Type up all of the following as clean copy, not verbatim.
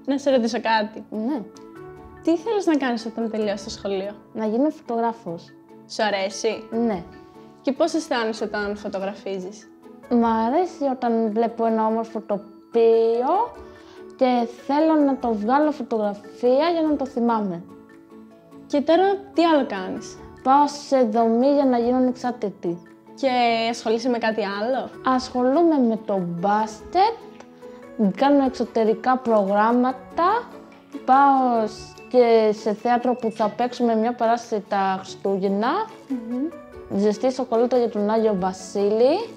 Να σε ρωτήσω κάτι. Ναι. Τι θέλεις να κάνεις όταν τελειώσεις το σχολείο? Να γίνω φωτογράφος. Σου αρέσει? Ναι. Και πώς αισθάνεσαι όταν φωτογραφίζεις? Μ' αρέσει όταν βλέπω ένα όμορφο τοπίο και θέλω να το βγάλω φωτογραφία για να το θυμάμαι. Και τώρα τι άλλο κάνεις? Πάω σε δομή για να γίνω ανεξάρτητη. Και ασχολείσαι με κάτι άλλο? Ασχολούμαι με το μπάσκετ, κάνω εξωτερικά προγράμματα, πάω και σε θέατρο που θα παίξουμε μια παράσταση τα Χριστούγεννα, ζεστή σοκολάτα για τον Άγιο Βασίλη,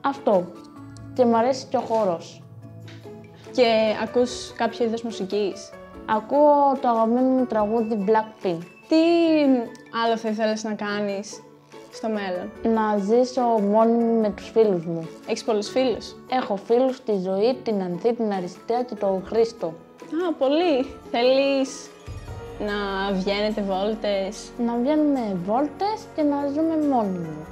αυτό. Και μ' αρέσει και ο χώρος. Και ακούς κάποιο είδος μουσικής? Ακούω το αγαπημένο μου τραγούδι Blackpink. Τι άλλο θα ήθελες να κάνεις στο μέλλον? Να ζήσω μόνη μου με τους φίλους μου. Έχεις πολλούς φίλους? Έχω φίλους στη Ζωή, την Ανθή, την Αριστεία και τον Χρήστο. Α, πολύ. Θέλεις να βγαίνετε βόλτες? Να βγαίνουμε βόλτες και να ζούμε μόνοι μου.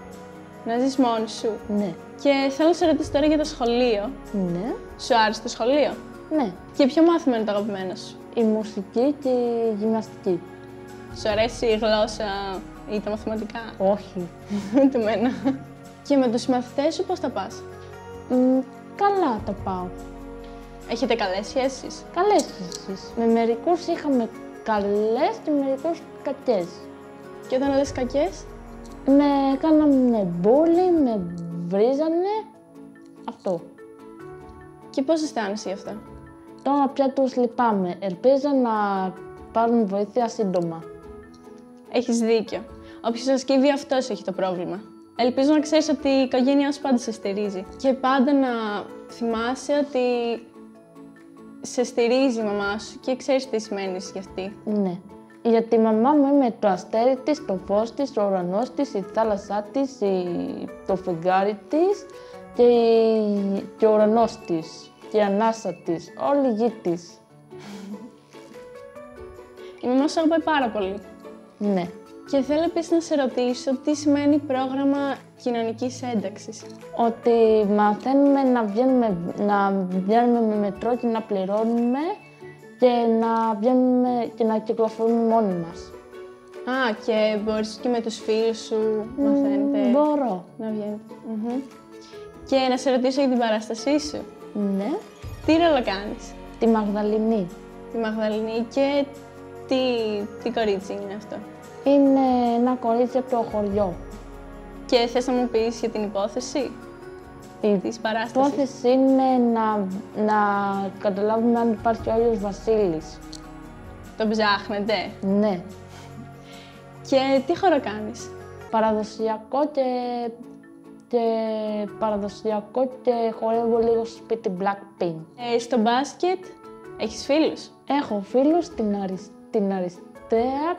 Να ζεις μόνος σου? Ναι. Και θέλω να σε ρωτήσω τώρα για το σχολείο. Ναι. Σου άρεσε το σχολείο? Ναι. Και ποιο μάθημα είναι το αγαπημένο σου? Η μουσική και η γυμναστική. Σου αρέσει η γλώσσα ή τα μαθηματικά? Όχι. Ούτε εμένα. Και με τους μαθητές σου πώς τα πας? Καλά τα πάω. Έχετε καλές σχέσεις? Καλές σχέσεις. Με μερικούς είχαμε καλές και μερικούς κακές. Και όταν λες κακές? Με κάνανε μπούλι, με βρίζανε. Αυτό. Και πώς αισθάνεσαι γι' αυτό? Τώρα πια τους λυπάμαι. Ελπίζω να πάρουν βοήθεια σύντομα. Έχεις δίκιο. Όποιος σας κύβει, αυτός έχει το πρόβλημα. Ελπίζω να ξέρεις ότι η οικογένειά σου πάντα σε στηρίζει. Και πάντα να θυμάσαι ότι σε στηρίζει η μαμά σου και ξέρεις τι σημαίνεις για αυτή. Ναι. Γιατί η μαμά μου είναι το αστέρι της, το φως της, ο ουρανός της, η θάλασσά της, το φεγγάρι της και ο ουρανός της και η ανάσα της, όλη η γη της. Η μαμά σου αγαπάει πάρα πολύ. Ναι. Και θέλω επίσης να σε ρωτήσω τι σημαίνει πρόγραμμα κοινωνικής ένταξης. Ότι μαθαίνουμε να βγαίνουμε με μετρό και να πληρώνουμε και να κυκλοφορούμε μόνοι μας. Α, και μπορείς και με τους φίλους σου μαθαίνετε. Μπορώ. Να βγαίνετε. Και να σε ρωτήσω για την παράστασή σου. Ναι. Τι ρόλο κάνεις? Τη Μαγδαληνή. Τη Μαγδαληνή και τι κορίτσι είναι αυτό? Είναι ένα κορίτσι από το χωριό. Και θες να μου πεις για την υπόθεση της Η παράστασης? υπόθεση είναι να καταλάβουμε αν υπάρχει ο Άγιος Βασίλης. Το ψάχνετε? Ναι. Και τι χώρο κάνεις? Παραδοσιακό και χορεύω λίγο στο σπίτι Blackpink. Στο μπάσκετ έχεις φίλους? Έχω φίλους την Αριστεία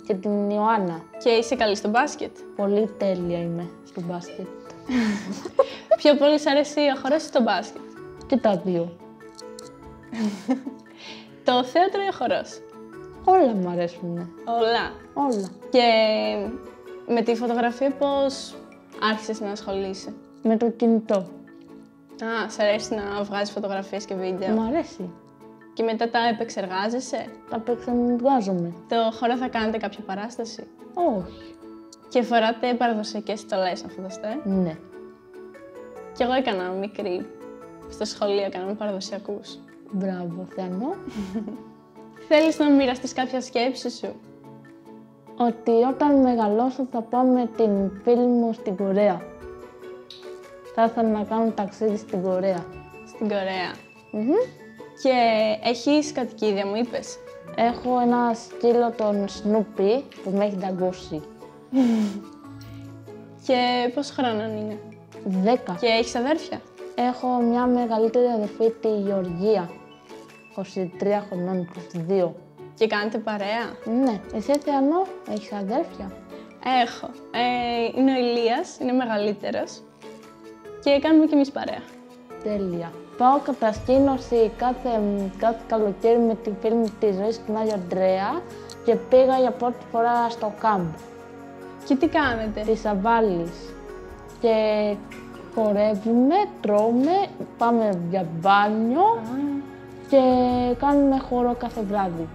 και την Ιωάννα. Και είσαι καλή στο μπάσκετ? Πολύ τέλεια είμαι στο μπάσκετ. Πιο πολύ σ' αρέσει ο χορός ή το μπάσκετ? Και τα δύο. Το θέατρο ή ο χορός? Όλα μου αρέσουν. Όλα. Όλα. Και με τη φωτογραφία πώς άρχισες να ασχολείσαι? Με το κινητό. Α, σ' αρέσει να βγάζεις φωτογραφίες και βίντεο? Μου αρέσει. Και μετά τα επεξεργάζεσαι? Τα επεξεργάζομαι. Το χώρο θα κάνετε κάποια παράσταση? Όχι. Και φοράτε παραδοσιακές στολές, να φανταστέ? Ναι. Κι εγώ έκανα μικρή. Στο σχολείο κάναμε παραδοσιακούς. Μπράβο, Θεανό. Θέλεις να μοιραστείς κάποια σκέψη σου? Ότι όταν μεγαλώσω θα πάω με την φίλη μου στην Κορέα. Θα ήθελα να κάνω ταξίδι στην Κορέα. Στην Κορέα. Και έχεις κατοικίδια, μου είπες? Έχω ένα σκύλο τον Snoopy που με έχει δαγκώσει. Και πόσο χρόνων είναι? 10. Και έχεις αδέρφια? Έχω μια μεγαλύτερη αδερφή, τη Γεωργία. 23 χρονών, 22. Και κάνετε παρέα? Ναι. Εσύ, Θεανό, έχεις αδέρφια? Έχω. Είναι ο Ηλίας, είναι μεγαλύτερος. Και κάνουμε κι εμείς παρέα. Τέλεια. Πάω κατασκήνωση κάθε καλοκαίρι με την φίλη μου τη ζωή στην Άγιο Αντρέα και πήγα για πρώτη φορά στο κάμπ Και τι κάνετε? της Αβάλης. Και χορεύουμε, τρώμε, πάμε για μπάνιο και κάνουμε χορό κάθε βράδυ.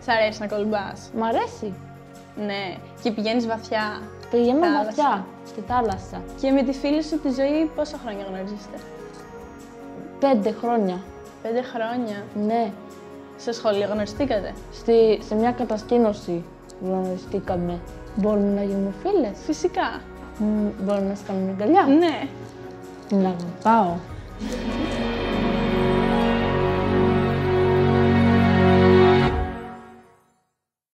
Σ' αρέσει να κολυμπάς? Μ' αρέσει. Ναι. Και πηγαίνεις βαθιά? Πηγαίνω Θάλασσα. βαθιά στη θάλασσα. Και με τη φίλη σου τη ζωή πόσα χρόνια γνωρίζεστε? 5 χρόνια. 5 χρόνια. Ναι. Σε σχολείο γνωριστήκατε? Σε μια κατασκήνωση γνωριστήκαμε. Μπορούμε να γίνουμε φίλες. Φυσικά. Μπορούμε να σου κάνουμε αγκαλιά. Ναι. Την αγαπάω.